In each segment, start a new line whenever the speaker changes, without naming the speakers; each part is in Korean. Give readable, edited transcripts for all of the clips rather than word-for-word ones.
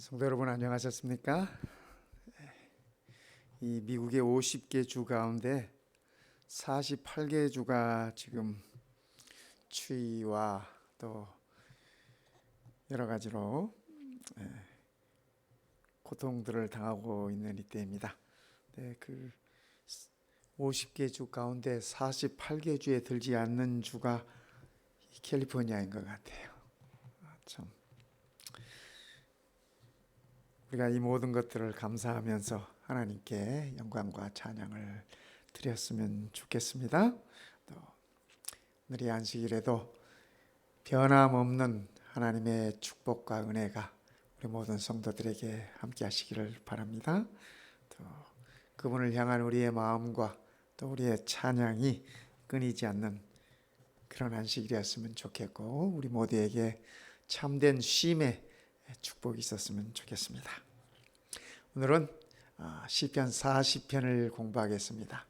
성도 여러분 안녕하셨습니까? 이 미국의 50개 주 가운데 48개 주가 지금 추위와 또 여러 가지로 고통들을 당하고 있는 이때입니다. 네, 그 50개 주 가운데 48개 주에 들지 않는 주가 캘리포니아인 것 같아요. 참 우리가 이 모든 것들을 감사하면서 하나님께 영광과 찬양을 드렸으면 좋겠습니다. 또 오늘 이 안식일에도 변함없는 하나님의 축복과 은혜가 우리 모든 성도들에게 함께 하시기를 바랍니다. 또 그분을 향한 우리의 마음과 또 우리의 찬양이 끊이지 않는 그런 안식일이었으면 좋겠고, 우리 모두에게 참된 쉼의 축복이 있었으면 좋겠습니다. 오늘은 시편 40편을 공부하겠습니다.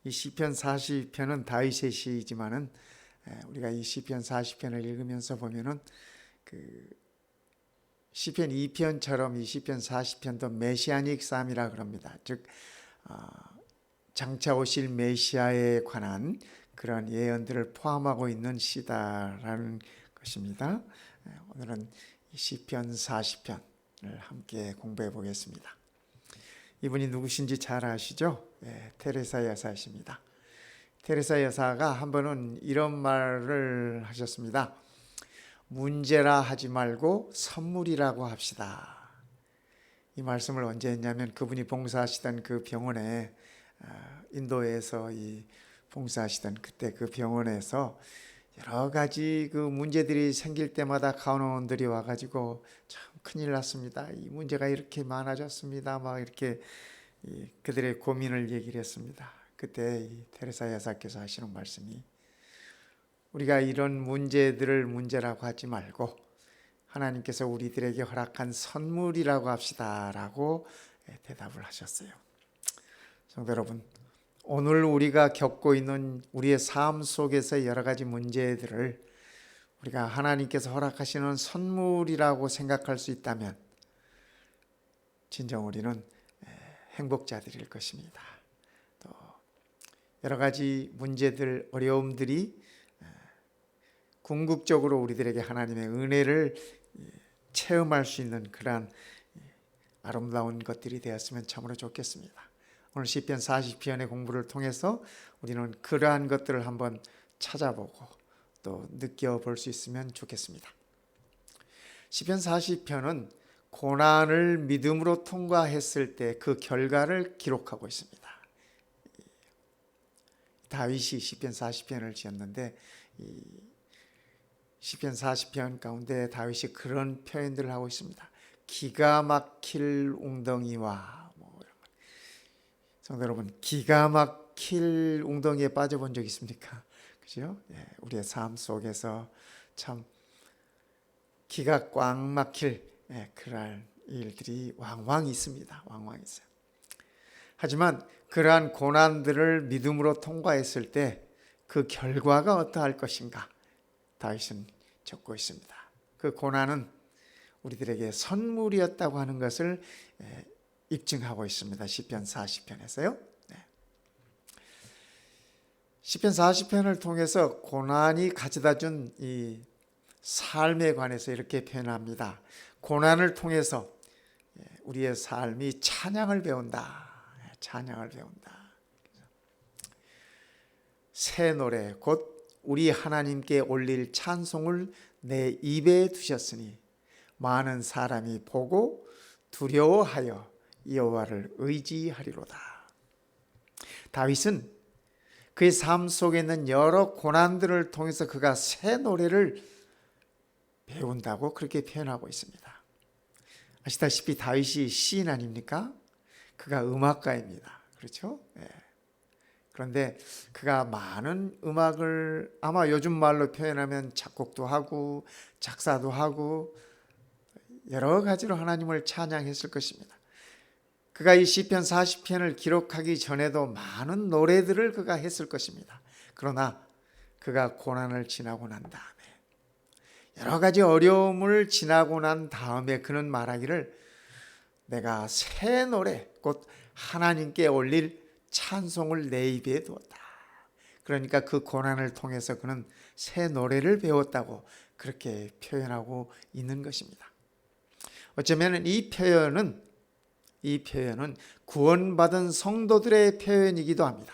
이 시편 40편은 다윗의 시이지만은 우리가 이 시편 40편을 읽으면서 보면은 그 시편 2편처럼 이 시편 40편도 메시아닉 삶이라 그럽니다. 즉 장차 오실 메시아에 관한 그런 예언들을 포함하고 있는 시다라는 것입니다. 오늘은 시편 40편을 함께 공부해 보겠습니다. 이분이 누구신지 잘 아시죠? 테레사 여사이십니다. 테레사 여사가 한 번은 이런 말을 하셨습니다. 문제라 하지 말고 선물이라고 합시다. 이 말씀을 언제 했냐면 그분이 봉사하시던 그 병원에 인도에서 이 봉사하시던 그때 그 병원에서 여러 가지 그 문제들이 생길 때마다 간호원들이 와가지고 참 큰일 났습니다. 이 문제가 이렇게 많아졌습니다. 막 이렇게 그들의 고민을 얘기를 했습니다. 그때 이 테레사 여사께서 하시는 말씀이 우리가 이런 문제들을 문제라고 하지 말고 하나님께서 우리들에게 허락한 선물이라고 합시다라고 대답을 하셨어요. 성도 여러분, 오늘 우리가 겪고 있는 우리의 삶 속에서 여러 가지 문제들을 우리가 하나님께서 허락하시는 선물이라고 생각할 수 있다면 진정 우리는 행복자들일 것입니다. 또 여러 가지 문제들, 어려움들이 궁극적으로 우리들에게 하나님의 은혜를 체험할 수 있는 그러한 아름다운 것들이 되었으면 참으로 좋겠습니다. 오늘 시편 40편의 공부를 통해서 우리는 그러한 것들을 한번 찾아보고 또 느껴볼 수 있으면 좋겠습니다. 시편 40편은 고난을 믿음으로 통과했을 때 그 결과를 기록하고 있습니다. 다윗이 시편 40편을 지었는데 이 시편 40편 가운데 다윗이 그런 표현들을 하고 있습니다. 기가 막힐 웅덩이와 성도 여러분, 기가 막힐 웅덩이에 빠져본 적 있습니까? 그죠? 우리의 삶 속에서 참 기가 꽉 막힐 그러한 일들이 왕왕 있습니다. 왕왕 있어요. 하지만 그러한 고난들을 믿음으로 통과했을 때 그 결과가 어떠할 것인가? 다윗은 적고 있습니다. 그 고난은 우리들에게 선물이었다고 하는 것을 입증하고 있습니다. 시편 40편에서요. 시편 40편을 통해서 고난이 가져다 준 이 삶에 관해서 이렇게 표현합니다. 고난을 통해서 우리의 삶이 찬양을 배운다. 찬양을 배운다. 새 노래 곧 우리 하나님께 올릴 찬송을 내 입에 두셨으니 많은 사람이 보고 두려워하여 여호와를 의지하리로다. 다윗은 그의 삶 속에 있는 여러 고난들을 통해서 그가 새 노래를 배운다고 그렇게 표현하고 있습니다. 아시다시피 다윗이 시인 아닙니까? 그가 음악가입니다. 그렇죠? 그런데 그가 많은 음악을 아마 요즘 말로 표현하면 작곡도 하고 작사도 하고 여러 가지로 하나님을 찬양했을 것입니다. 그가 이 시편 40편을 기록하기 전에도 많은 노래들을 그가 했을 것입니다. 그러나 그가 고난을 지나고 난 다음에 여러 가지 어려움을 지나고 난 다음에 그는 말하기를 내가 새 노래 곧 하나님께 올릴 찬송을 내 입에 두었다. 그러니까 그 고난을 통해서 그는 새 노래를 배웠다고 그렇게 표현하고 있는 것입니다. 어쩌면 이 표현은 구원받은 성도들의 표현이기도 합니다.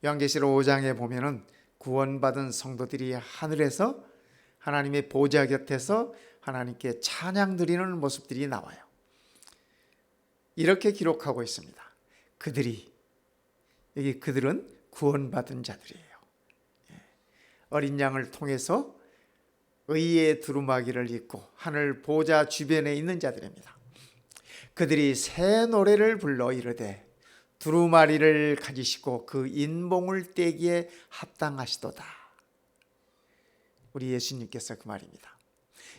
요한계시록 5장에 보면은 구원받은 성도들이 하늘에서 하나님의 보좌 곁에서 하나님께 찬양 드리는 모습들이 나와요. 이렇게 기록하고 있습니다. 그들은 구원받은 자들이에요. 어린 양을 통해서 의의 두루마기를 입고 하늘 보좌 주변에 있는 자들입니다. 그들이 새 노래를 불러 이르되 두루마리를 가지시고 그 인봉을 떼기에 합당하시도다. 우리 예수님께서 그 말입니다.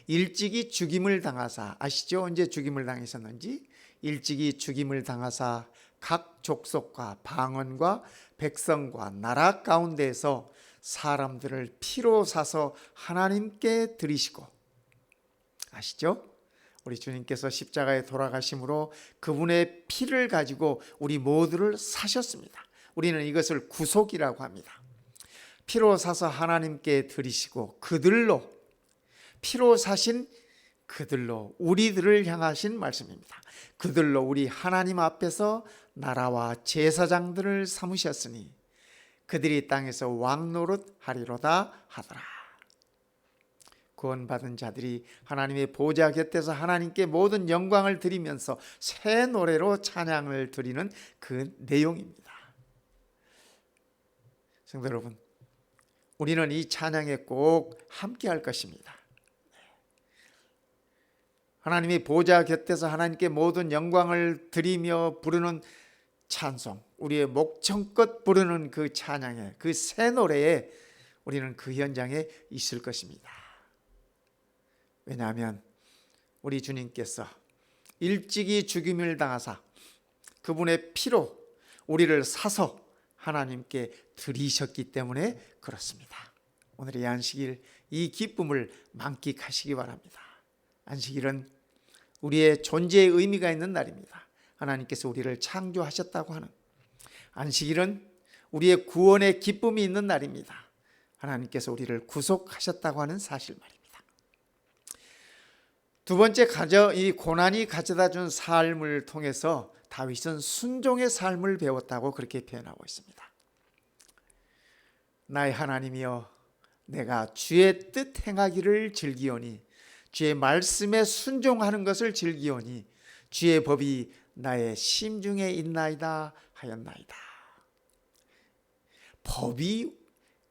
일찍이 죽임을 당하사, 아시죠? 언제 죽임을 당하셨는지? 일찍이 죽임을 당하사 각 족속과 방언과 백성과 나라 가운데에서 사람들을 피로 사서 하나님께 드리시고, 아시죠? 우리 주님께서 십자가에 돌아가심으로 그분의 피를 가지고 우리 모두를 사셨습니다. 우리는 이것을 구속이라고 합니다. 피로 사서 하나님께 드리시고 피로 사신 그들로 우리들을 향하신 말씀입니다. 그들로 우리 하나님 앞에서 나라와 제사장들을 삼으셨으니 그들이 땅에서 왕노릇 하리로다 하더라. 구원받은 자들이 하나님의 보좌 곁에서 하나님께 모든 영광을 드리면서 새 노래로 찬양을 드리는 그 내용입니다. 성도 여러분, 우리는 이 찬양에 꼭 함께 할 것입니다. 하나님의 보좌 곁에서 하나님께 모든 영광을 드리며 부르는 찬송, 우리의 목청껏 부르는 그 찬양에, 그 새 노래에 우리는 그 현장에 있을 것입니다. 왜냐하면 우리 주님께서 일찍이 죽임을 당하사 그분의 피로 우리를 사서 하나님께 드리셨기 때문에 그렇습니다. 오늘 이 안식일 이 기쁨을 만끽하시기 바랍니다. 안식일은 우리의 존재의 의미가 있는 날입니다. 하나님께서 우리를 창조하셨다고 하는, 안식일은 우리의 구원의 기쁨이 있는 날입니다. 하나님께서 우리를 구속하셨다고 하는 사실 말입니다. 두 번째, 이 고난이 가져다 준 삶을 통해서 다윗은 순종의 삶을 배웠다고 그렇게 표현하고 있습니다. 나의 하나님이여, 내가 주의 뜻 행하기를 즐기오니, 주의 말씀에 순종하는 것을 즐기오니 주의 법이 나의 심중에 있나이다 하였나이다. 법이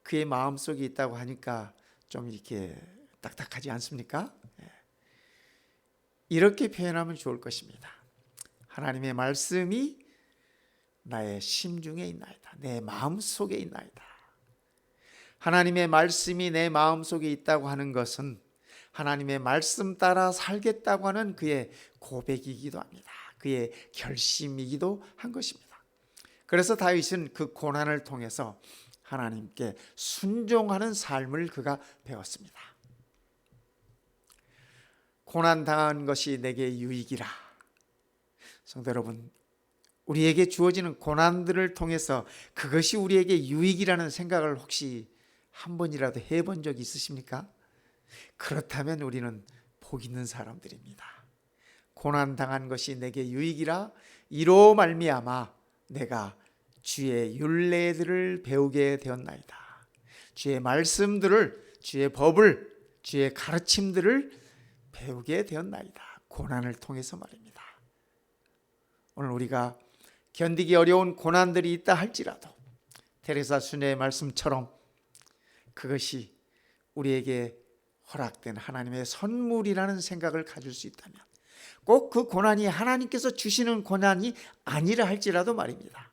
그의 마음속에 있다고 하니까 좀 이렇게 딱딱하지 않습니까? 이렇게 표현하면 좋을 것입니다. 하나님의 말씀이 나의 심중에 있나이다. 내 마음속에 있나이다. 하나님의 말씀이 내 마음속에 있다고 하는 것은 하나님의 말씀 따라 살겠다고 하는 그의 고백이기도 합니다. 그의 결심이기도 한 것입니다. 그래서 다윗은 그 고난을 통해서 하나님께 순종하는 삶을 그가 배웠습니다. 고난당한 것이 내게 유익이라. 성도 여러분, 우리에게 주어지는 고난들을 통해서 그것이 우리에게 유익이라는 생각을 혹시 한 번이라도 해본 적 있으십니까? 그렇다면 우리는 복 있는 사람들입니다. 고난당한 것이 내게 유익이라, 이로 말미암아 내가 주의 율례들을 배우게 되었나이다. 주의 말씀들을, 주의 법을, 주의 가르침들을 배우게 되었나이다. 고난을 통해서 말입니다. 오늘 우리가 견디기 어려운 고난들이 있다 할지라도 테레사 수녀의 말씀처럼 그것이 우리에게 허락된 하나님의 선물이라는 생각을 가질 수 있다면, 꼭 그 고난이 하나님께서 주시는 고난이 아니라 할지라도 말입니다.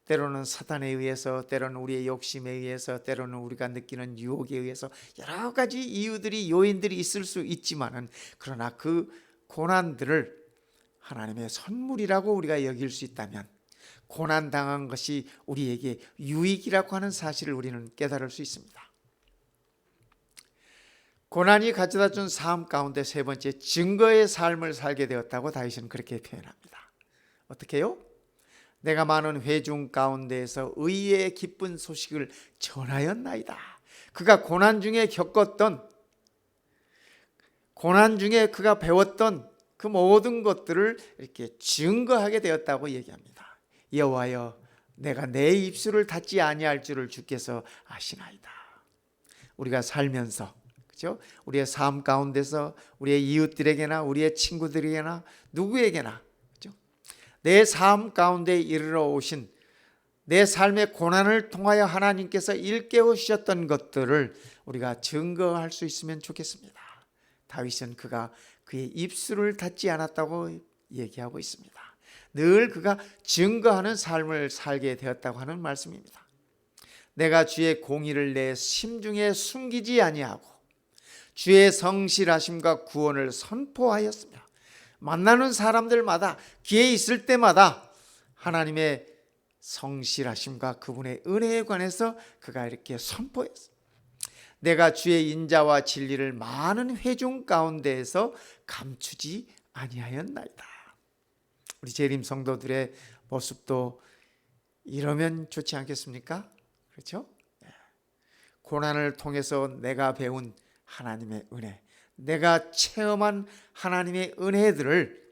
때로는 사탄에 의해서, 때로는 우리의 욕심에 의해서, 때로는 우리가 느끼는 유혹에 의해서 여러 가지 이유들이, 요인들이 있을 수 있지만은, 그러나 그 고난들을 하나님의 선물이라고 우리가 여길 수 있다면, 고난당한 것이 우리에게 유익이라고 하는 사실을 우리는 깨달을 수 있습니다. 고난이 가져다 준 삶 가운데 세 번째, 증거의 삶을 살게 되었다고 다윗은 그렇게 표현합니다. 어떻게 해요? 내가 많은 회중 가운데에서 의의 기쁜 소식을 전하였나이다. 그가 고난 중에 겪었던, 고난 중에 그가 배웠던 그 모든 것들을 이렇게 증거하게 되었다고 얘기합니다. 여호와여, 내가 내 입술을 닫지 아니할 줄을 주께서 아시나이다. 우리가 살면서, 그렇죠? 우리의 삶 가운데서 우리의 이웃들에게나 우리의 친구들에게나 누구에게나, 그렇죠? 내 삶 가운데 이르러 오신, 내 삶의 고난을 통하여 하나님께서 일깨우셨던 것들을 우리가 증거할 수 있으면 좋겠습니다. 다윗은 그가 그의 입술을 닫지 않았다고 얘기하고 있습니다. 늘 그가 증거하는 삶을 살게 되었다고 하는 말씀입니다. 내가 주의 공의를 내 심중에 숨기지 아니하고 주의 성실하심과 구원을 선포하였으며, 만나는 사람들마다, 기회 있을 때마다 하나님의 성실하심과 그분의 은혜에 관해서 그가 이렇게 선포했습니다. 내가 주의 인자와 진리를 많은 회중 가운데에서 감추지 아니하였나이다. 우리 재림 성도들의 모습도 이러면 좋지 않겠습니까? 그렇죠? 고난을 통해서 내가 배운 하나님의 은혜, 내가 체험한 하나님의 은혜들을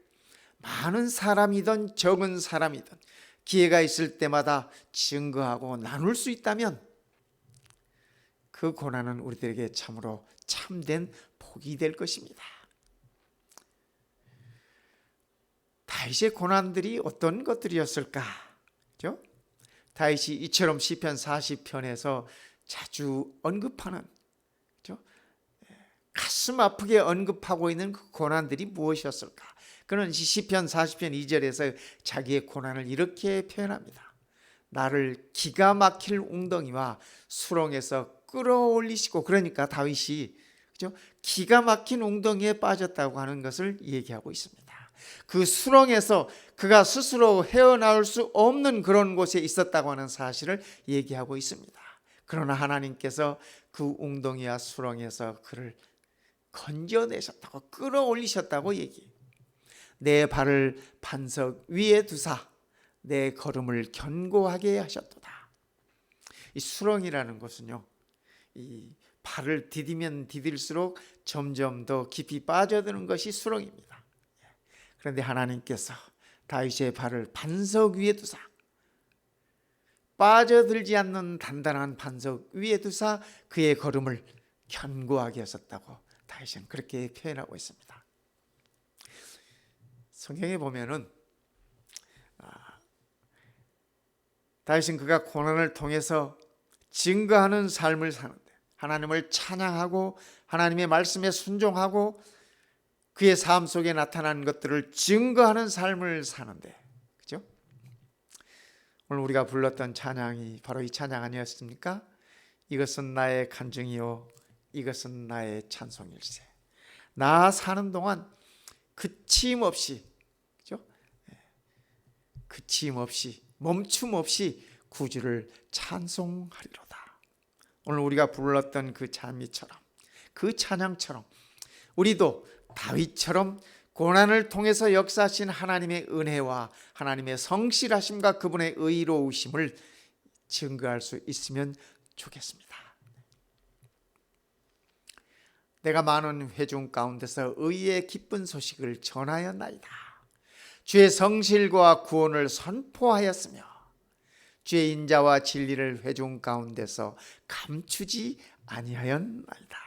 많은 사람이든 적은 사람이든 기회가 있을 때마다 증거하고 나눌 수 있다면 그 고난은 우리들에게 참으로 참된 복이 될 것입니다. 다윗의 고난들이 어떤 것들이었을까? 그렇죠? 다윗이 이처럼 시편 40편에서 자주 언급하는, 그렇죠? 가슴 아프게 언급하고 있는 그 고난들이 무엇이었을까? 그는 시편 40편 2절에서 자기의 고난을 이렇게 표현합니다. 나를 기가 막힐 웅덩이와 수렁에서 끌어올리시고, 그러니까 다윗이, 그렇죠? 기가 막힌 웅덩이에 빠졌다고 하는 것을 얘기하고 있습니다. 그 수렁에서 그가 스스로 헤어나올 수 없는 그런 곳에 있었다고 하는 사실을 얘기하고 있습니다. 그러나 하나님께서 그 웅덩이와 수렁에서 그를 건져내셨다고, 끌어올리셨다고 얘기해요. 내 발을 반석 위에 두사 내 걸음을 견고하게 하셨도다. 이 수렁이라는 것은요, 이 발을 디디면 디딜수록 점점 더 깊이 빠져드는 것이 수렁입니다. 그런데 하나님께서 다윗의 발을 반석 위에 두사, 빠져들지 않는 단단한 반석 위에 두사 그의 걸음을 견고하게 하셨다고 다윗은 그렇게 표현하고 있습니다. 성경에 보면은 다윗은 그가 고난을 통해서 증거하는 삶을 사는데, 하나님을 찬양하고 하나님의 말씀에 순종하고 그의 삶 속에 나타난 것들을 증거하는 삶을 사는데, 그죠? 오늘 우리가 불렀던 찬양이 바로 이 찬양 아니었습니까? 이것은 나의 간증이요 이것은 나의 찬송일세. 나 사는 동안 그침없이, 그죠? 그침없이, 멈춤 없이 구주를 찬송하리로다. 오늘 우리가 불렀던 그 찬미처럼, 그 찬양처럼 우리도 다윗처럼 고난을 통해서 역사하신 하나님의 은혜와 하나님의 성실하심과 그분의 의로우심을 증거할 수 있으면 좋겠습니다. 내가 많은 회중 가운데서 의의 기쁜 소식을 전하였나이다. 주의 성실과 구원을 선포하였으며 주의 인자와 진리를 회중 가운데서 감추지 아니하였나이다.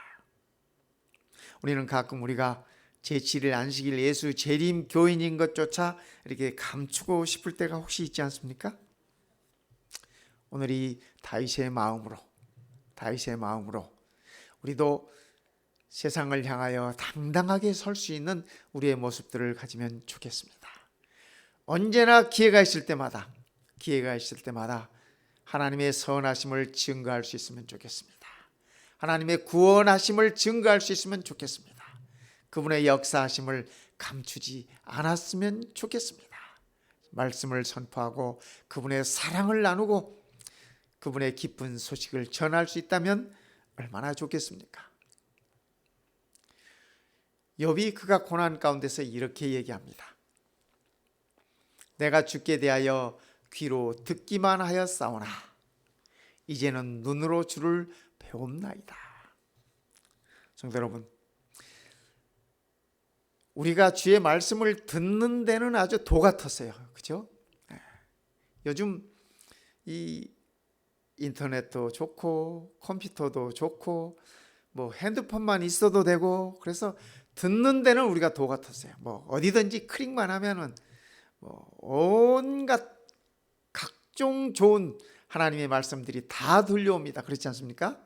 우리는 가끔 우리가 제7일 안식일 예수 재림 교인인 것조차 이렇게 감추고 싶을 때가 혹시 있지 않습니까? 오늘 이 다윗의 마음으로 우리도 세상을 향하여 당당하게 설 수 있는 우리의 모습들을 가지면 좋겠습니다. 언제나 기회가 있을 때마다 하나님의 선하심을 증거할 수 있으면 좋겠습니다. 하나님의 구원하심을 증거할 수 있으면 좋겠습니다. 그분의 역사하심을 감추지 않았으면 좋겠습니다. 말씀을 선포하고 그분의 사랑을 나누고 그분의 기쁜 소식을 전할 수 있다면 얼마나 좋겠습니까? 욥이 그가 고난 가운데서 이렇게 얘기합니다. 내가 주께 대하여 귀로 듣기만 하였사오나 이제는 눈으로 주를 배움나이다. 성도 여러분, 우리가 주의 말씀을 듣는 데는 아주 도 같았어요. 그죠? 요즘 이 인터넷도 좋고 컴퓨터도 좋고 뭐 핸드폰만 있어도 되고, 그래서 듣는 데는 우리가 도 같았어요. 뭐 어디든지 클릭만 하면은 뭐 온갖 각종 좋은 하나님의 말씀들이 다 들려옵니다. 그렇지 않습니까?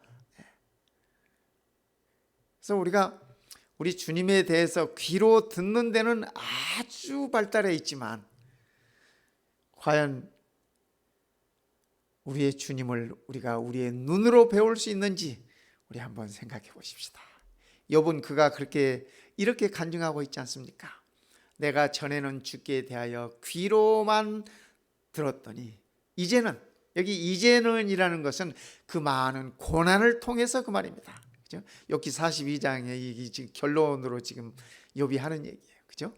그래서 우리가 우리 주님에 대해서 귀로 듣는 데는 아주 발달해 있지만 과연 우리의 주님을 우리가 우리의 눈으로 배울 수 있는지 우리 한번 생각해 보십시다. 욥은 그가 그렇게 이렇게 간증하고 있지 않습니까? 내가 전에는 주께 대하여 귀로만 들었더니 이제는, 여기 이제는이라는 것은 그 많은 고난을 통해서 그 말입니다. 그죠? 욥기 42장의 이 지금 결론으로 지금 욥이 하는 얘기예요. 그죠?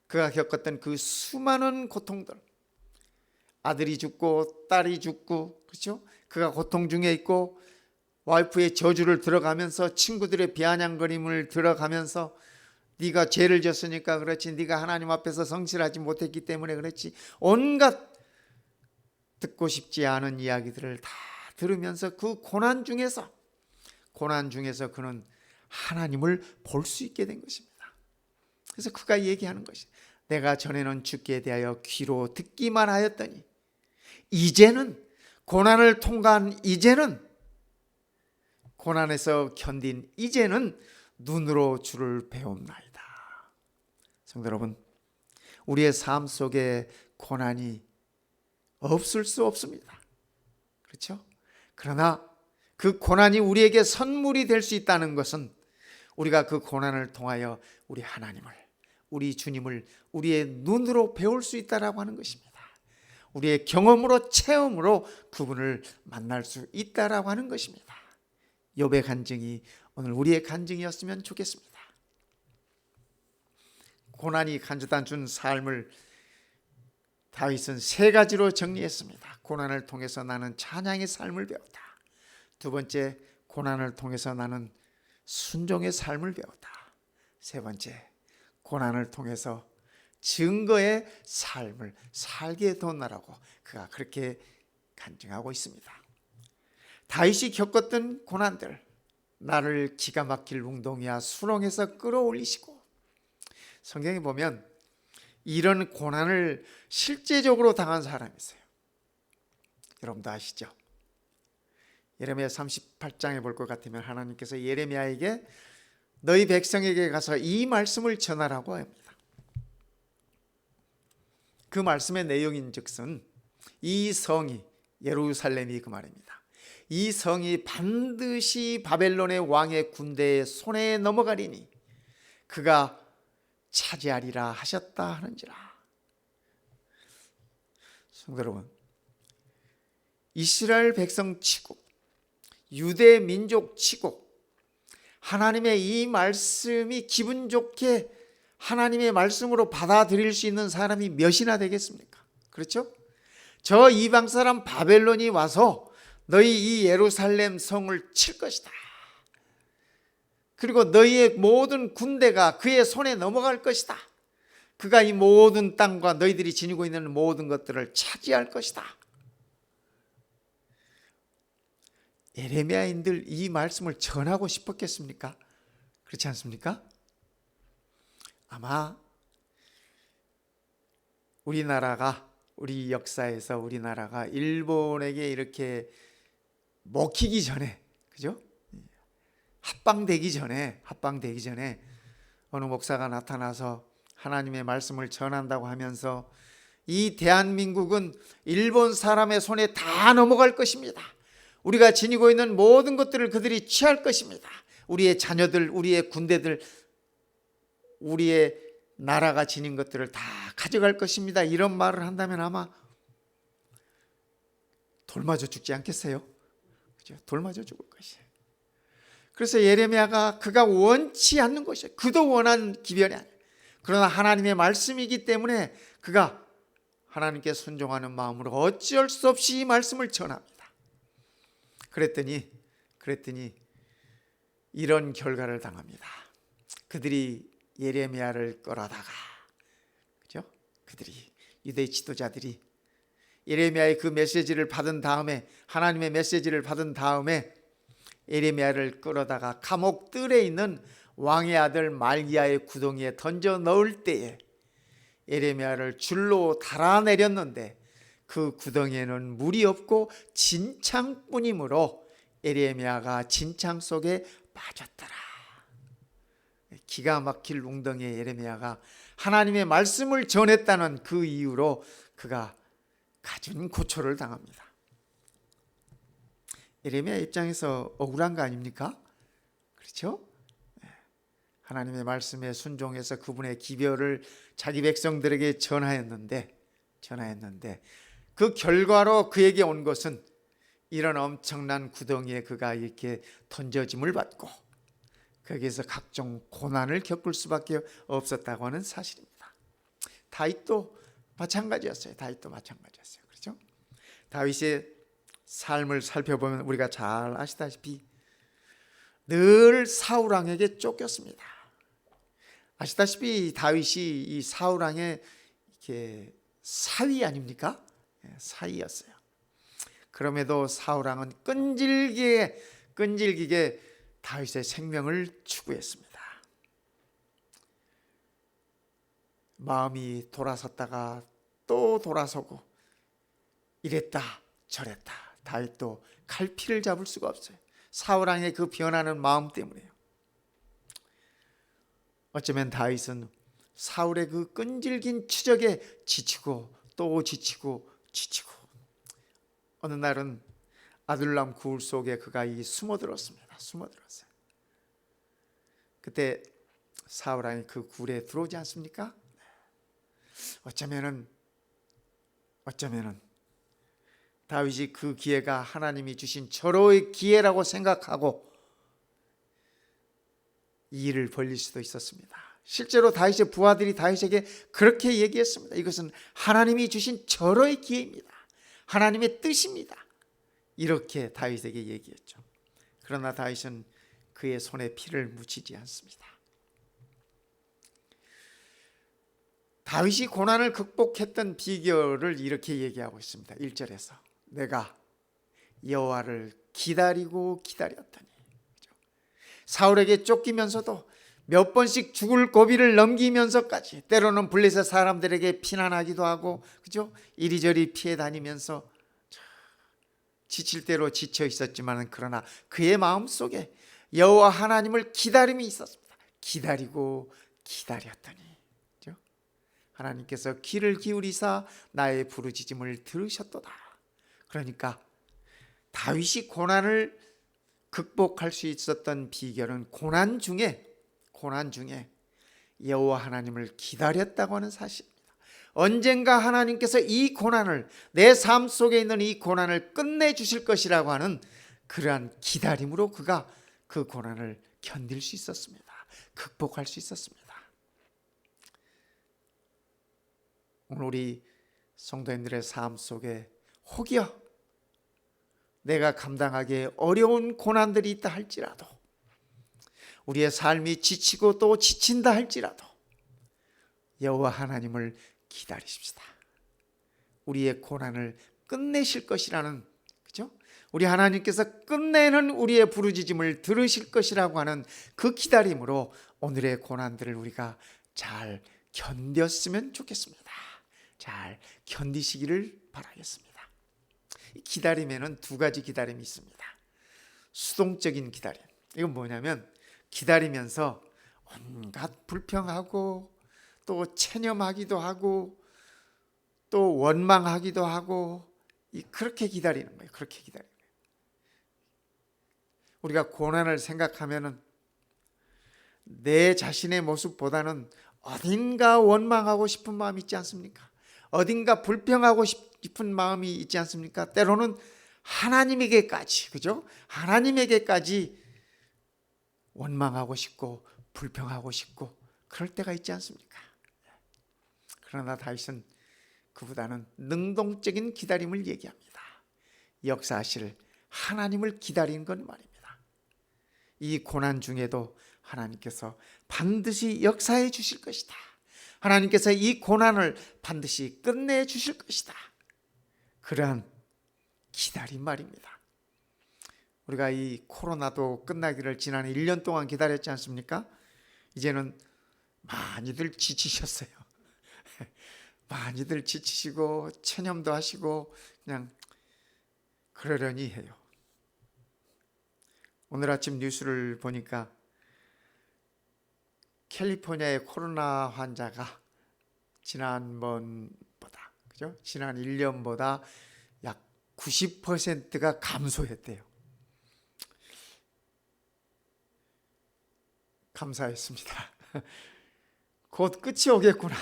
그가 겪었던 그 수많은 고통들, 아들이 죽고 딸이 죽고, 그렇죠? 그가 고통 중에 있고 와이프의 저주를 들어가면서 친구들의 비아냥거림을 들어가면서 네가 죄를 졌으니까 그렇지, 네가 하나님 앞에서 성실하지 못했기 때문에 그렇지, 온갖 듣고 싶지 않은 이야기들을 다 들으면서 그 고난 중에서 그는 하나님을 볼 수 있게 된 것입니다. 그래서 그가 얘기하는 것이, 내가 전에는 주께 대하여 귀로 듣기만 하였더니 이제는, 고난을 통과한 이제는, 고난에서 견딘 이제는 눈으로 주를 배움나이다. 성도 여러분, 우리의 삶 속에 고난이 없을 수 없습니다. 그렇죠? 그러나 그 고난이 우리에게 선물이 될 수 있다는 것은 우리가 그 고난을 통하여 우리 하나님을, 우리 주님을 우리의 눈으로 배울 수 있다라고 하는 것입니다. 우리의 경험으로, 체험으로 그분을 만날 수 있다라고 하는 것입니다. 욥의 간증이 오늘 우리의 간증이었으면 좋겠습니다. 고난이 간주단 준 삶을 다윗은 세 가지로 정리했습니다. 고난을 통해서 나는 찬양의 삶을 배웠다. 두 번째, 고난을 통해서 나는 순종의 삶을 배웠다. 세 번째, 고난을 통해서 증거의 삶을 살게 되었나라고 그가 그렇게 간증하고 있습니다. 다윗이 겪었던 고난들, 나를 기가 막힐 웅덩이와 수렁에서 끌어올리시고, 성경에 보면 이런 고난을 실제적으로 당한 사람이 있어요. 여러분도 아시죠? 예레미야 38장에 볼 것 같으면 하나님께서 예레미야에게 너희 백성에게 가서 이 말씀을 전하라고 합니다. 그 말씀의 내용인즉슨 이 성이, 예루살렘이 그 말입니다. 이 성이 반드시 바벨론의 왕의 군대의 손에 넘어가리니 그가 차지하리라 하셨다 하는지라. 성도 여러분, 이스라엘 백성 치고 유대 민족 치고 하나님의 이 말씀이 기분 좋게 하나님의 말씀으로 받아들일 수 있는 사람이 몇이나 되겠습니까? 그렇죠? 저 이방 사람 바벨론이 와서 너희 이 예루살렘 성을 칠 것이다. 그리고 너희의 모든 군대가 그의 손에 넘어갈 것이다. 그가 이 모든 땅과 너희들이 지니고 있는 모든 것들을 차지할 것이다. 예레미야인들 이 말씀을 전하고 싶었겠습니까? 그렇지 않습니까? 아마 우리 역사에서 우리나라가 일본에게 이렇게 먹히기 전에, 그죠? 합방되기 전에 어느 목사가 나타나서 하나님의 말씀을 전한다고 하면서 이 대한민국은 일본 사람의 손에 다 넘어갈 것입니다. 우리가 지니고 있는 모든 것들을 그들이 취할 것입니다. 우리의 자녀들, 우리의 군대들, 우리의 나라가 지닌 것들을 다 가져갈 것입니다. 이런 말을 한다면 아마 돌 맞아 죽지 않겠어요? 그죠? 돌 맞아 죽을 것이에요. 그래서 예레미야가 그가 원치 않는 것이에요. 그도 원한 기별이 아니에요. 그러나 하나님의 말씀이기 때문에 그가 하나님께 순종하는 마음으로 어찌할 수 없이 이 말씀을 전합니다. 그랬더니 이런 결과를 당합니다. 그들이 예레미야를 끌어다가, 그죠? 그들이, 유대 지도자들이 예레미야의 그 메시지를 받은 다음에, 하나님의 메시지를 받은 다음에 예레미야를 끌어다가 감옥 뜰에 있는 왕의 아들 말기야의 구덩이에 던져 넣을 때에 예레미야를 줄로 달아내렸는데 그 구덩이에는 물이 없고 진창뿐이므로 예레미야가 진창 속에 빠졌더라. 기가 막힐 웅덩이의 예레미야가 하나님의 말씀을 전했다는 그 이유로 그가 갖은 고초를 당합니다. 예레미야 입장에서 억울한 거 아닙니까? 그렇죠? 하나님의 말씀에 순종해서 그분의 기별을 자기 백성들에게 전하였는데 그 결과로 그에게 온 것은 이런 엄청난 구덩이에 그가 이렇게 던져짐을 받고 거기에서 각종 고난을 겪을 수밖에 없었다고 하는 사실입니다. 다윗도 마찬가지였어요. 그렇죠? 다윗의 삶을 살펴보면 우리가 잘 아시다시피 늘 사울 왕에게 쫓겼습니다. 아시다시피 다윗이 이 사울 왕의 이렇게 사위 아닙니까? 사위였어요. 그럼에도 사울 왕은 끈질기게 다윗의 생명을 추구했습니다. 마음이 돌아섰다가 또 돌아서고 이랬다 저랬다. 다윗도 갈피를 잡을 수가 없어요. 사울 왕의 그 변하는 마음 때문에요. 어쩌면 다윗은 사울의 그 끈질긴 추적에 지치고 또 지치고 어느 날은 아둘람 굴 속에 그가 숨어들었습니다. 그때 사울 왕이 그 굴에 들어오지 않습니까? 어쩌면은 다윗이 그 기회가 하나님이 주신 절호의 기회라고 생각하고 이 일을 벌릴 수도 있었습니다. 실제로 다윗의 부하들이 다윗에게 그렇게 얘기했습니다. 이것은 하나님이 주신 절호의 기회입니다. 하나님의 뜻입니다. 이렇게 다윗에게 얘기했죠. 그러나 다윗은 그의 손에 피를 묻히지 않습니다. 다윗이 고난을 극복했던 비결을 이렇게 얘기하고 있습니다. 1절에서 내가 여호와를 기다렸더니. 사울에게 쫓기면서도 몇 번씩 죽을 고비를 넘기면서까지 때로는 블레셋 사람들에게 피난하기도 하고, 그죠? 이리저리 피해 다니면서 지칠 대로 지쳐 있었지만 그러나 그의 마음속에 여호와 하나님을 기다림이 있었습니다. 기다렸더니, 그죠? 하나님께서 귀를 기울이사 나의 부르짖음을 들으셨도다. 그러니까 다윗이 고난을 극복할 수 있었던 비결은 고난 중에 여호와 하나님을 기다렸다고 하는 사실입니다. 언젠가 하나님께서 이 고난을, 내 삶 속에 있는 이 고난을 끝내주실 것이라고 하는 그러한 기다림으로 그가 그 고난을 견딜 수 있었습니다. 극복할 수 있었습니다. 오늘 우리 성도님들의 삶 속에 혹여 내가 감당하기에 어려운 고난들이 있다 할지라도, 우리의 삶이 지치고 또 지친다 할지라도 여호와 하나님을 기다리십시다. 우리의 고난을 끝내실 것이라는, 그죠? 우리 하나님께서 끝내는 우리의 부르짖음을 들으실 것이라고 하는 그 기다림으로 오늘의 고난들을 우리가 잘 견뎠으면 좋겠습니다. 잘 견디시기를 바라겠습니다. 기다림에는 두 가지 기다림이 있습니다. 수동적인 기다림. 이건 뭐냐면 기다리면서 온갖 불평하고 또 체념하기도 하고 또 원망하기도 하고 그렇게 기다리는 거예요. 우리가 고난을 생각하면은 내 자신의 모습보다는 어딘가 원망하고 싶은 마음이 있지 않습니까? 어딘가 불평하고 싶은 마음이 있지 않습니까? 때로는 하나님에게까지, 그죠? 하나님에게까지 원망하고 싶고 불평하고 싶고 그럴 때가 있지 않습니까? 그러나 다윗은 그보다는 능동적인 기다림을 얘기합니다. 역사하실 하나님을 기다리는 건 말입니다. 이 고난 중에도 하나님께서 반드시 역사해 주실 것이다. 하나님께서 이 고난을 반드시 끝내 주실 것이다. 그러한 기다림 말입니다. 우리가 이 코로나도 끝나기를 지난 1년 동안 기다렸지 않습니까? 이제는 많이들 지치셨어요. 많이들 지치시고 체념도 하시고 그냥 그러려니 해요. 오늘 아침 뉴스를 보니까 캘리포니아의 코로나 환자가 지난번보다, 그죠? 지난 1년보다 약 90%가 감소했대요. 감사했습니다. 곧 끝이 오겠구나.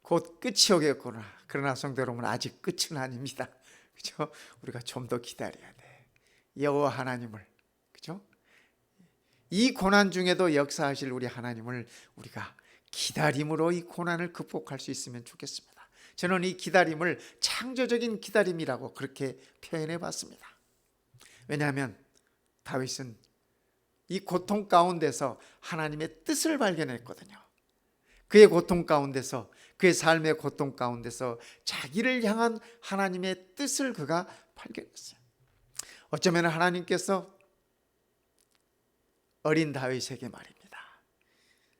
곧 끝이 오겠구나. 그러나 성도 여러분, 아직 끝은 아닙니다. 그죠? 우리가 좀 더 기다려야 돼. 여호와 하나님을, 그죠? 이 고난 중에도 역사하실 우리 하나님을 우리가 기다림으로 이 고난을 극복할 수 있으면 좋겠습니다. 저는 이 기다림을 창조적인 기다림이라고 그렇게 표현해 봤습니다. 왜냐하면 다윗은 이 고통 가운데서 하나님의 뜻을 발견했거든요. 그의 고통 가운데서, 그의 삶의 고통 가운데서 자기를 향한 하나님의 뜻을 그가 발견했어요. 어쩌면 하나님께서 어린 다윗에게 말입니다.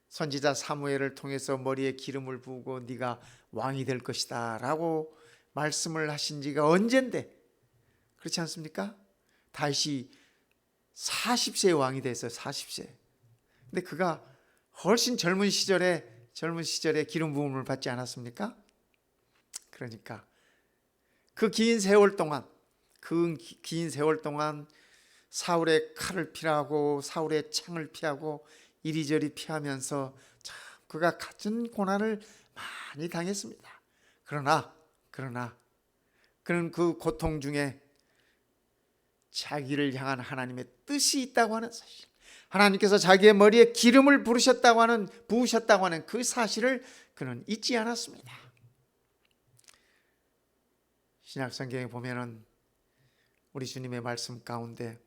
선지자 사무엘을 통해서 머리에 기름을 부고 네가 왕이 될 것이다 라고 말씀을 하신 지가 언젠데, 그렇지 않습니까? 다윗이 40세의 왕이 됐어요. 40세. 근데 그가 훨씬 젊은 시절에 기름 부음을 받지 않았습니까? 그러니까 그 긴 세월 동안 사울의 칼을 피하고 사울의 창을 피하고 이리저리 피하면서 참 그가 갖은 고난을 많이 당했습니다. 그러나 그는 그 고통 중에 자기를 향한 하나님의 뜻이 있다고 하는 사실, 하나님께서 자기의 머리에 기름을 부으셨다고 하는 그 사실을 그는 잊지 않았습니다. 신약 성경에 보면은 우리 주님의 말씀 가운데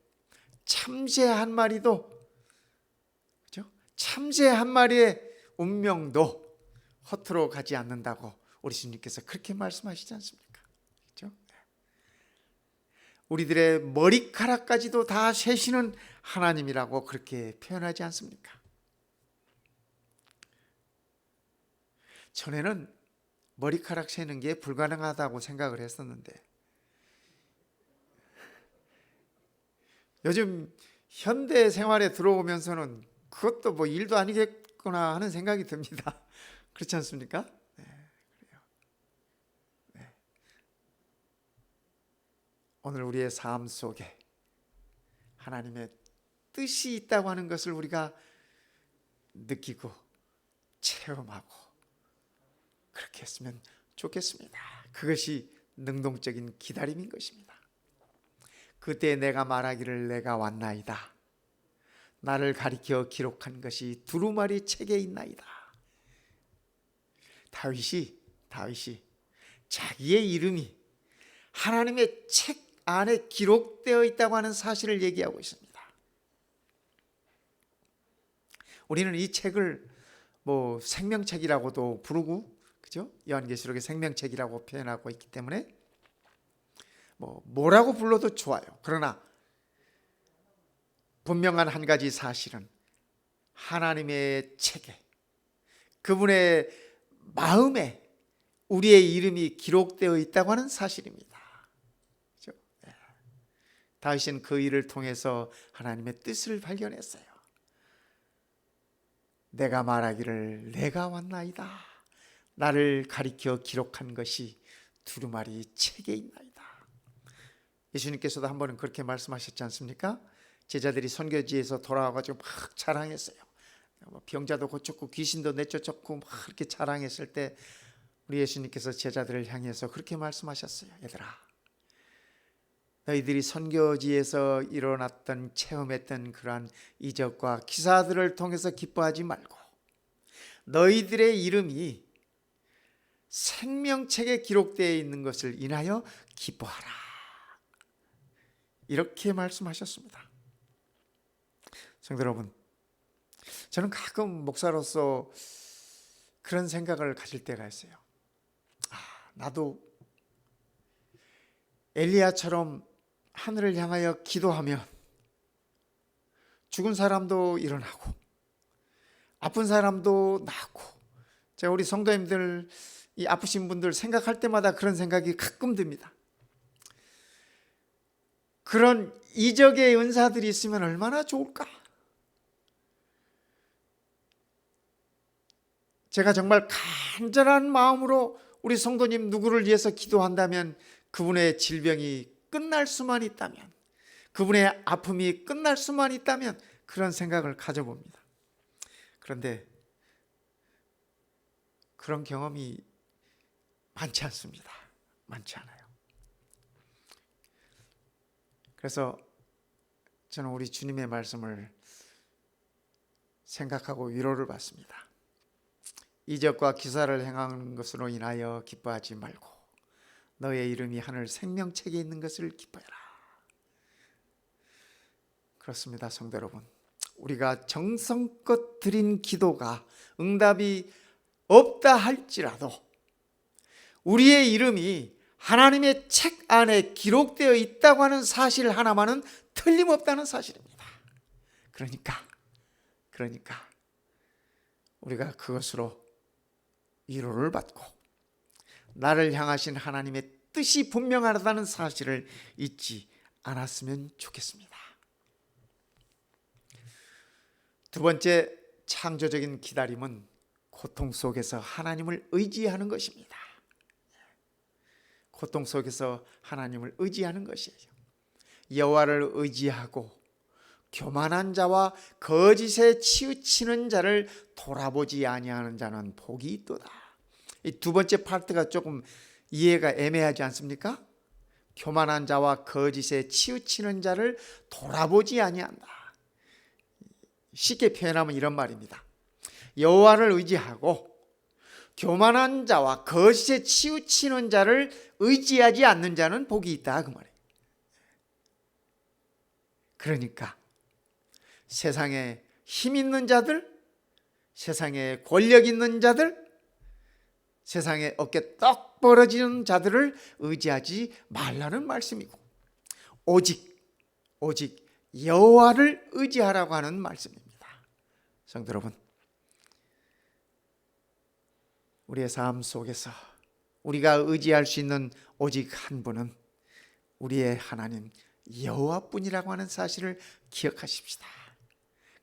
참새 한 마리도, 그렇죠? 참새 한 마리의 운명도 허투루 가지 않는다고 우리 주님께서 그렇게 말씀하시지 않습니까? 그렇죠? 우리들의 머리카락까지도 다 세시는 하나님이라고 그렇게 표현하지 않습니까? 전에는 머리카락 세는 게 불가능하다고 생각을 했었는데 요즘 현대 생활에 들어오면서는 그것도 뭐 일도 아니겠구나 하는 생각이 듭니다. 그렇지 않습니까? 네, 그래요. 네. 오늘 우리의 삶 속에 하나님의 뜻이 있다고 하는 것을 우리가 느끼고 체험하고 그렇게 했으면 좋겠습니다. 그것이 능동적인 기다림인 것입니다. 그때 내가 말하기를 내가 왔나이다. 나를 가리켜 기록한 것이 두루마리 책에 있나이다. 다윗이 자기의 이름이 하나님의 책 안에 기록되어 있다고 하는 사실을 얘기하고 있습니다. 우리는 이 책을 뭐 생명책이라고도 부르고, 그죠? 요한계시록의 생명책이라고 표현하고 있기 때문에 뭐라고 불러도 좋아요. 그러나 분명한 한 가지 사실은 하나님의 책에, 그분의 마음에 우리의 이름이 기록되어 있다고 하는 사실입니다. 그렇죠? 다윗은 그 일을 통해서 하나님의 뜻을 발견했어요. 내가 말하기를 내가 왔나이다. 나를 가리켜 기록한 것이 두루마리 책에 있나이다. 예수님께서도 한 번은 그렇게 말씀하셨지 않습니까? 제자들이 선교지에서 돌아와가지고 막 자랑했어요. 병자도 고쳤고 귀신도 내쫓았고 막 그렇게 자랑했을 때 우리 예수님께서 제자들을 향해서 그렇게 말씀하셨어요. 얘들아, 너희들이 선교지에서 일어났던 체험했던 그러한 이적과 기사들을 통해서 기뻐하지 말고 너희들의 이름이 생명책에 기록되어 있는 것을 인하여 기뻐하라. 이렇게 말씀하셨습니다. 성도 여러분, 저는 가끔 목사로서 그런 생각을 가질 때가 있어요. 나도 엘리야처럼 하늘을 향하여 기도하면 죽은 사람도 일어나고 아픈 사람도 낫고, 제가 우리 성도님들, 이 아프신 분들 생각할 때마다 그런 생각이 가끔 듭니다. 그런 이적의 은사들이 있으면 얼마나 좋을까? 제가 정말 간절한 마음으로 우리 성도님 누구를 위해서 기도한다면 그분의 질병이 끝날 수만 있다면, 그분의 아픔이 끝날 수만 있다면 그런 생각을 가져봅니다. 그런데 그런 경험이 많지 않습니다. 많지 않아요. 그래서 저는 우리 주님의 말씀을 생각하고 위로를 받습니다. 이적과 기사를 행한 것으로 인하여 기뻐하지 말고 너의 이름이 하늘 생명책에 있는 것을 기뻐해라. 그렇습니다, 성도 여러분. 우리가 정성껏 드린 기도가 응답이 없다 할지라도 우리의 이름이 하나님의 책 안에 기록되어 있다고 하는 사실 하나만은 틀림없다는 사실입니다. 그러니까 우리가 그것으로 위로를 받고 나를 향하신 하나님의 뜻이 분명하다는 사실을 잊지 않았으면 좋겠습니다. 두 번째, 창조적인 기다림은 고통 속에서 하나님을 의지하는 것입니다. 고통 속에서 하나님을 의지하는 것이에요. 여호와를 의지하고 교만한 자와 거짓에 치우치는 자를 돌아보지 아니하는 자는 복이 있도다. 이 두 번째 파트가 조금 이해가 애매하지 않습니까? 교만한 자와 거짓에 치우치는 자를 돌아보지 아니한다. 쉽게 표현하면 이런 말입니다. 여호와를 의지하고 교만한 자와 거짓에 치우치는 자를 의지하지 않는 자는 복이 있다, 그 말이에요. 그러니까 세상에 힘 있는 자들, 세상에 권력 있는 자들, 세상에 어깨 떡 벌어지는 자들을 의지하지 말라는 말씀이고, 오직 여호와를 의지하라고 하는 말씀입니다. 성도 여러분, 우리의 삶 속에서 우리가 의지할 수 있는 오직 한 분은 우리의 하나님 여호와뿐이라고 하는 사실을 기억하십시다.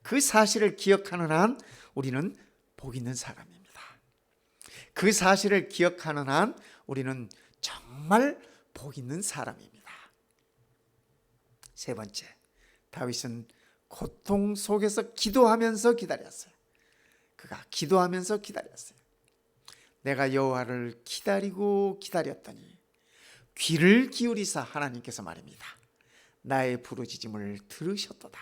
그 사실을 기억하는 한 우리는 복 있는 사람입니다. 그 사실을 기억하는 한 우리는 정말 복 있는 사람입니다. 세 번째, 다윗은 고통 속에서 기도하면서 기다렸어요. 그가 기도하면서 기다렸어요. 내가 여호와를 기다리고 기다렸더니 귀를 기울이사 하나님께서 말입니다. 나의 부르짖음을 들으셨도다.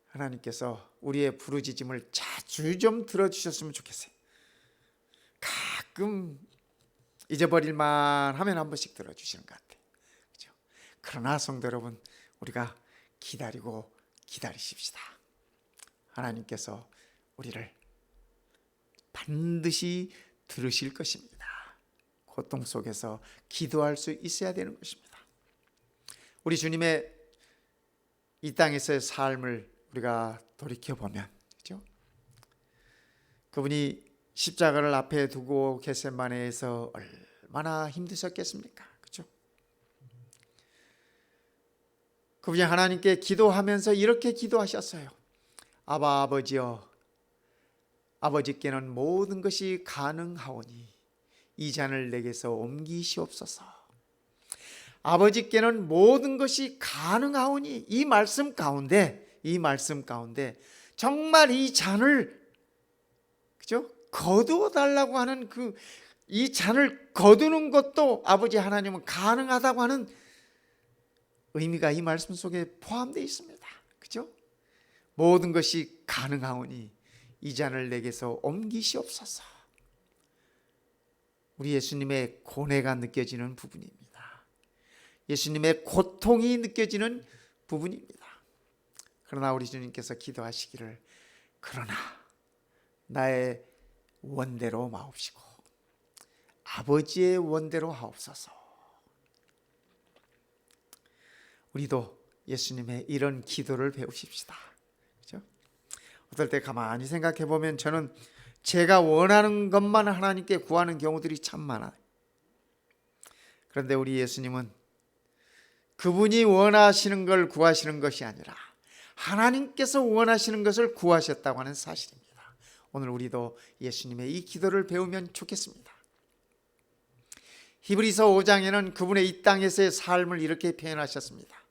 하나님께서 우리의 부르짖음을 자주 좀 들어주셨으면 좋겠어요. 가끔 잊어버릴만 하면 한 번씩 들어주시는 것 같아요. 그렇죠? 그러나 성도 여러분, 우리가 기다리고 기다리십시다. 하나님께서 우리를 반드시 들으실 것입니다. 고통 속에서 기도할 수 있어야 되는 것입니다. 우리 주님의 이 땅에서의 삶을 우리가 돌이켜보면, 그렇죠? 그분이 십자가를 앞에 두고 겟세마네에서 얼마나 힘드셨겠습니까? 그렇죠? 그분이 하나님께 기도하면서 이렇게 기도하셨어요. 아바 아버지여, 아버지께는 모든 것이 가능하오니 이 잔을 내게서 옮기시옵소서. 아버지께는 모든 것이 가능하오니, 이 말씀 가운데 정말 이 잔을, 그죠? 거두어 달라고 하는 그 이 잔을 거두는 것도 아버지 하나님은 가능하다고 하는 의미가 이 말씀 속에 포함되어 있습니다. 그죠? 모든 것이 가능하오니 이 잔을 내게서 옮기시옵소서. 우리 예수님의 고뇌가 느껴지는 부분입니다. 예수님의 고통이 느껴지는 부분입니다. 그러나 우리 주님께서 기도하시기를 그러나 나의 원대로 마옵시고 아버지의 원대로 하옵소서. 우리도 예수님의 이런 기도를 배우십시다. 그렇죠? 어떨 때 가만히 생각해 보면 저는 제가 원하는 것만 하나님께 구하는 경우들이 참 많아요. 그런데 우리 예수님은 그분이 원하시는 걸 구하시는 것이 아니라 하나님께서 원하시는 것을 구하셨다고 하는 사실입니다. 오늘 우리도 예수님의 이 기도를 배우면 좋겠습니다. 히브리서 5장에는 그분의 이 땅에서의 삶을 이렇게 표현하셨습니다.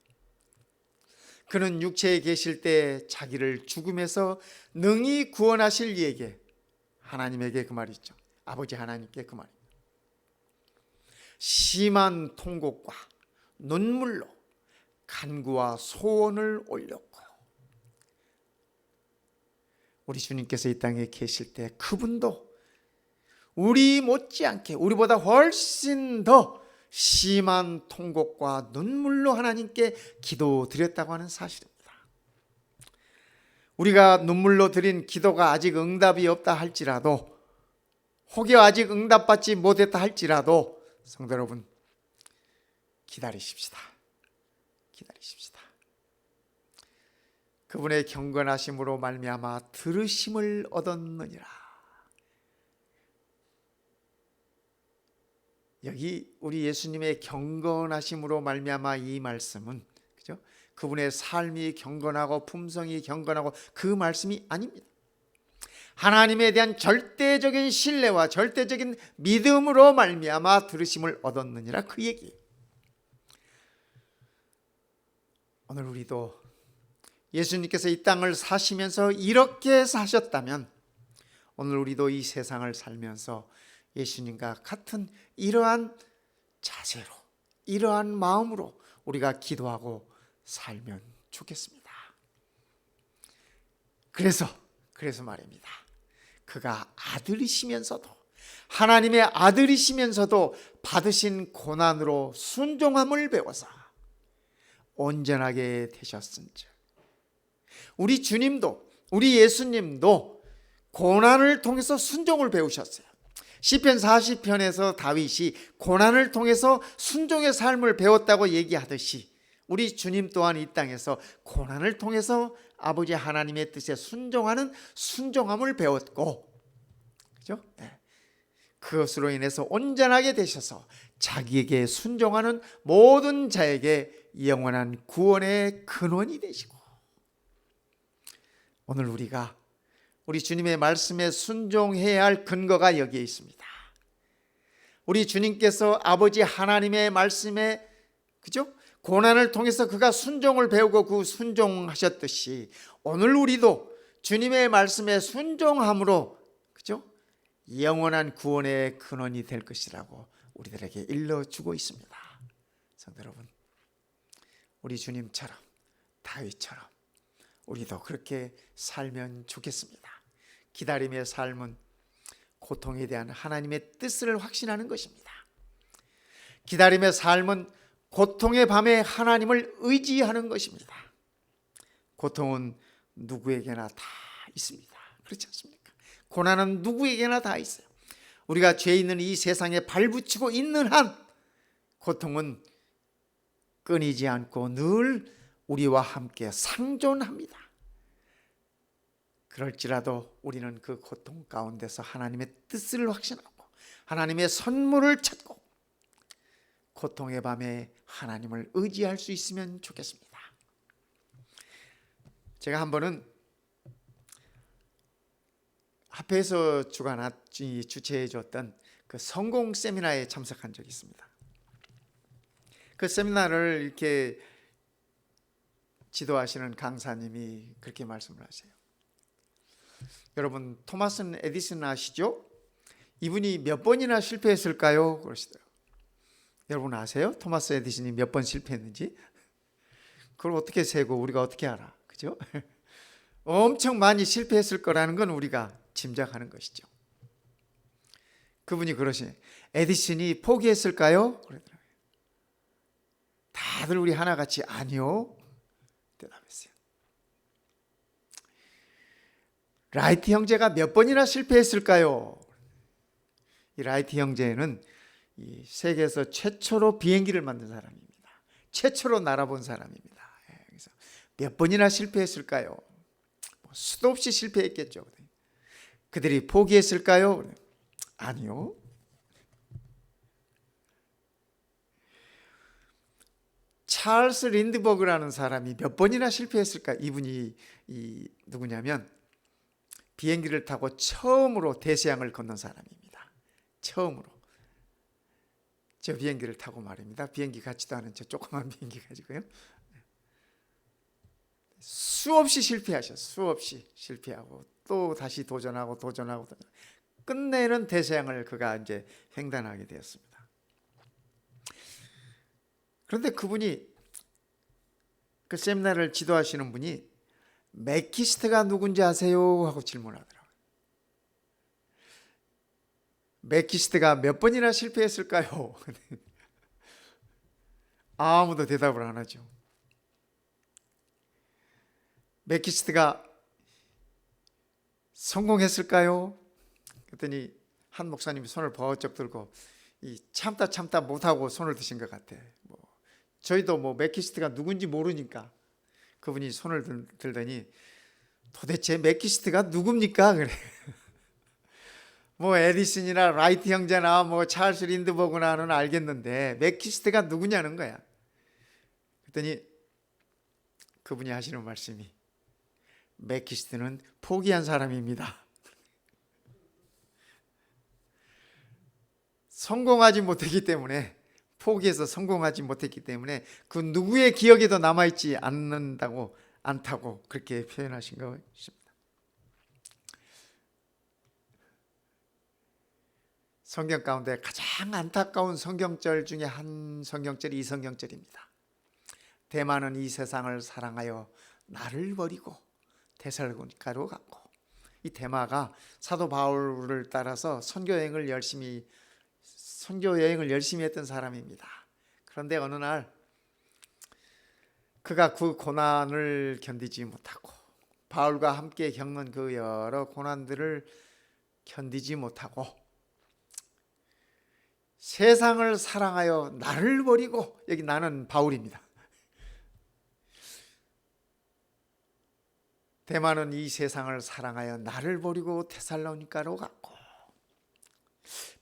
그는 육체에 계실 때 자기를 죽음에서 능히 구원하실 이에게, 하나님에게 그 말이죠. 아버지 하나님께 그 말입니다. 심한 통곡과 눈물로 간구와 소원을 올렸고요. 우리 주님께서 이 땅에 계실 때 그분도 우리 못지않게 우리보다 훨씬 더 심한 통곡과 눈물로 하나님께 기도드렸다고 하는 사실입니다. 우리가 눈물로 드린 기도가 아직 응답이 없다 할지라도, 혹여 아직 응답받지 못했다 할지라도 성도 여러분 기다리십시다. 기다리십시다. 그분의 경건하심으로 말미암아 들으심을 얻었느니라. 여기 우리 예수님의 경건하심으로 말미암아 이 말씀은, 그죠? 그분의 삶이 경건하고 품성이 경건하고 그 말씀이 아닙니다. 하나님에 대한 절대적인 신뢰와 절대적인 믿음으로 말미암아 들으심을 얻었느니라, 그 얘기. 오늘 우리도 예수님께서 이 땅을 사시면서 이렇게 사셨다면 오늘 우리도 이 세상을 살면서 예수님과 같은 이러한 자세로, 이러한 마음으로 우리가 기도하고 살면 좋겠습니다. 그래서 말입니다. 그가 아들이시면서도, 하나님의 아들이시면서도 받으신 고난으로 순종함을 배워서 온전하게 되셨은즉, 우리 주님도, 우리 예수님도 고난을 통해서 순종을 배우셨어요. 시편 40편에서 다윗이 고난을 통해서 순종의 삶을 배웠다고 얘기하듯이 우리 주님 또한 이 땅에서 고난을 통해서 아버지 하나님의 뜻에 순종하는 순종함을 배웠고, 그죠? 네. 그것으로 인해서 온전하게 되셔서 자기에게 순종하는 모든 자에게 영원한 구원의 근원이 되시고, 오늘 우리가 우리 주님의 말씀에 순종해야 할 근거가 여기에 있습니다. 우리 주님께서 아버지 하나님의 말씀에, 그죠? 고난을 통해서 그가 순종을 배우고 그 순종하셨듯이 오늘 우리도 주님의 말씀에 순종함으로, 그죠? 영원한 구원의 근원이 될 것이라고 우리들에게 일러주고 있습니다. 성도 여러분, 우리 주님처럼, 다윗처럼 우리도 그렇게 살면 좋겠습니다. 기다림의 삶은 고통에 대한 하나님의 뜻을 확신하는 것입니다. 기다림의 삶은 고통의 밤에 하나님을 의지하는 것입니다. 고통은 누구에게나 다 있습니다. 그렇지 않습니까? 고난은 누구에게나 다 있어요. 우리가 죄 있는 이 세상에 발붙이고 있는 한 고통은 끊이지 않고 늘 우리와 함께 상존합니다. 그럴지라도 우리는 그 고통 가운데서 하나님의 뜻을 확신하고 하나님의 선물을 찾고 고통의 밤에 하나님을 의지할 수 있으면 좋겠습니다. 제가 한 번은 합회에서 주최해 줬던 그 성공 세미나에 참석한 적이 있습니다. 그 세미나를 이렇게 지도하시는 강사님이 그렇게 말씀을 하세요. 여러분, 토마스 에디슨 아시죠? 이분이 몇 번이나 실패했을까요? 그러시더라고요. 여러분 아세요? 토마스 에디슨이 몇 번 실패했는지? 그걸 어떻게 세고 우리가 어떻게 알아? 그죠? 엄청 많이 실패했을 거라는 건 우리가 짐작하는 것이죠. 그분이 그러시네. 에디슨이 포기했을까요? 그러더라고요. 다들 우리 하나같이 아니요. 대답했어요. 라이트 형제가 몇 번이나 실패했을까요? 이 라이트 형제는 이 세계에서 최초로 비행기를 만든 사람입니다. 최초로 날아본 사람입니다. 그래서 몇 번이나 실패했을까요? 수도 없이 실패했겠죠. 그들이 포기했을까요? 아니요. 찰스 린드버그라는 사람이 몇 번이나 실패했을까? 이분이 누구냐면 비행기를 타고 처음으로 대서양을 건넌 사람입니다. 처음으로. 저 비행기를 타고 말입니다. 비행기 같지도 않은 저 조그만 비행기 가지고요. 수없이 실패하셨어요. 수없이 실패하고 또 다시 도전하고 끝내는 대서양을 그가 이제 횡단하게 되었습니다. 그런데 그분이 그 세미나를 지도하시는 분이 메키스트가 누군지 아세요? 하고 질문하더라고요. 메키스트가 몇 번이나 실패했을까요? 아무도 대답을 안 하죠. 메키스트가 성공했을까요? 그랬더니 한 목사님이 손을 번쩍 들고 참다 못하고 손을 드신 것 같아. 저희도 메키스트가 누군지 모르니까 그분이 손을 들더니 도대체 메키스트가 누굽니까? 그래. 에디슨이나 라이트 형제나 찰스 린드버그나는 알겠는데 메키스트가 누구냐는 거야. 그랬더니 그분이 하시는 말씀이 메키스트는 포기한 사람입니다. 성공하지 못했기 때문에 포기해서 성공하지 못했기 때문에 그 누구의 기억에도 남아있지 않다고 그렇게 표현하신 것입니다. 성경 가운데 가장 안타까운 성경절 중에 한 성경절이 이 성경절입니다. 대만은 이 세상을 사랑하여 나를 버리고 데살로니가로 갔고, 이 대마가 사도 바울을 따라서 선교 여행을 열심히 했던 사람입니다. 그런데 어느 날 그가 그 고난을 견디지 못하고 바울과 함께 겪는 그 여러 고난들을 견디지 못하고 세상을 사랑하여 나를 버리고, 여기 나는 바울입니다. 대만은 이 세상을 사랑하여 나를 버리고 데살로니가로 갔고,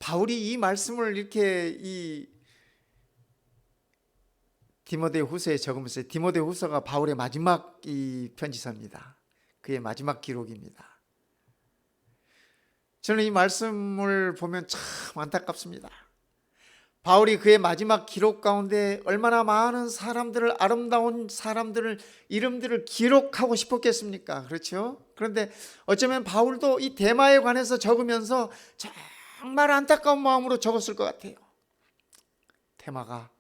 바울이 이 말씀을 이렇게 이 디모데후서에 적으면서, 디모데후서가 바울의 마지막 이 편지서입니다. 그의 마지막 기록입니다. 저는 이 말씀을 보면 참 안타깝습니다. 바울이 그의 마지막 기록 가운데 얼마나 많은 사람들을, 아름다운 사람들을, 이름들을 기록하고 싶었겠습니까? 그렇죠? 그런데 어쩌면 바울도 이 대마에 관해서 적으면서 정말 안타까운 마음으로 적었을 것 같아요. 대마가,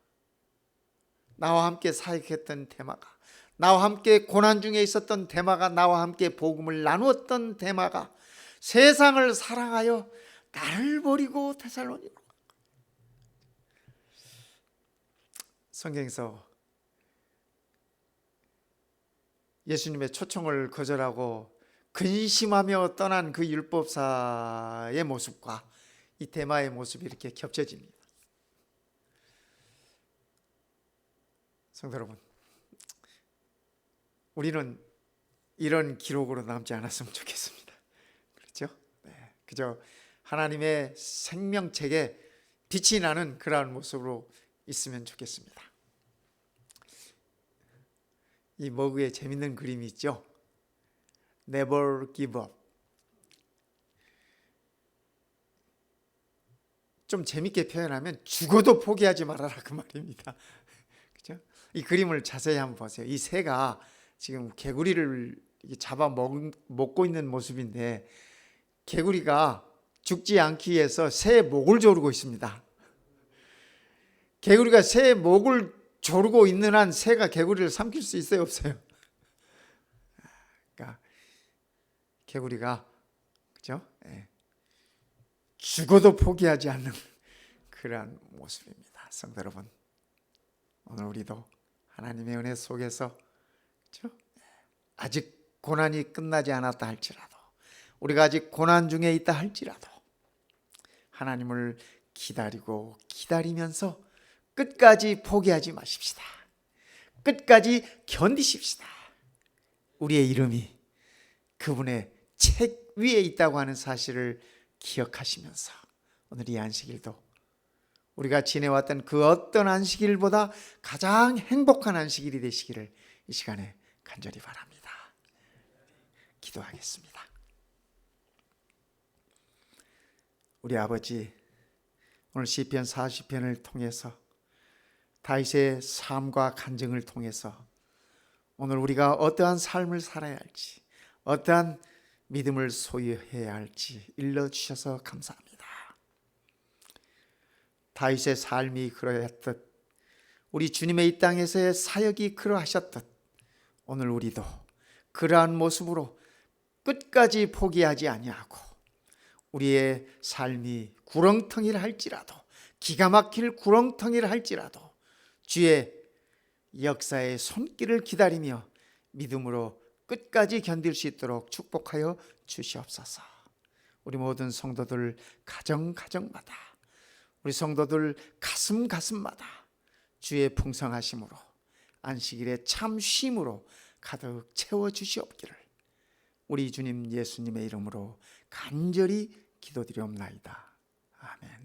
나와 함께 사역했던 대마가, 나와 함께 고난 중에 있었던 대마가, 나와 함께 복음을 나누었던 대마가 세상을 사랑하여 나를 버리고 데살로니가. 성경에서 예수님의 초청을 거절하고 근심하며 떠난 그 율법사의 모습과 이 대마의 모습이 이렇게 겹쳐집니다. 성도 여러분, 우리는 이런 기록으로 남지 않았으면 좋겠습니다. 그렇죠? 네, 그저 하나님의 생명책에 빛이 나는 그러한 모습으로 있으면 좋겠습니다. 이 머그에 재밌는 그림이 있죠. Never give up. 좀 재밌게 표현하면 죽어도 포기하지 말아라, 그 말입니다. 그렇죠? 이 그림을 자세히 한번 보세요. 이 새가 지금 개구리를 잡아 먹고 있는 모습인데, 개구리가 죽지 않기 위해서 새의 목을 조르고 있습니다. 개구리가 새의 목을 조르고 있는 한 새가 개구리를 삼킬 수 있어요, 없어요? 그러니까 개구리가 그죠? 죽어도 포기하지 않는 그러한 모습입니다. 성도 여러분, 오늘 우리도 하나님의 은혜 속에서 그죠? 아직 고난이 끝나지 않았다 할지라도, 우리가 아직 고난 중에 있다 할지라도 하나님을 기다리고 기다리면서 끝까지 포기하지 마십시다. 끝까지 견디십시다. 우리의 이름이 그분의 책 위에 있다고 하는 사실을 기억하시면서 오늘 이 안식일도 우리가 지내왔던 그 어떤 안식일보다 가장 행복한 안식일이 되시기를 이 시간에 간절히 바랍니다. 기도하겠습니다. 우리 아버지, 오늘 시편 40편을 통해서 다윗의 삶과 간증을 통해서 오늘 우리가 어떠한 삶을 살아야 할지, 어떠한 믿음을 소유해야 할지 일러주셔서 감사합니다. 다윗의 삶이 그러했듯, 우리 주님의 이 땅에서의 사역이 그러하셨듯 오늘 우리도 그러한 모습으로 끝까지 포기하지 아니하고 우리의 삶이 구렁텅이라 할지라도, 기가 막힐 구렁텅이라 할지라도 주의 역사의 손길을 기다리며 믿음으로 끝까지 견딜 수 있도록 축복하여 주시옵소서. 우리 모든 성도들 가정마다, 우리 성도들 가슴마다 주의 풍성하심으로 안식일의 참 쉼으로 가득 채워 주시옵기를 우리 주님 예수님의 이름으로 간절히 기도드리옵나이다. 아멘.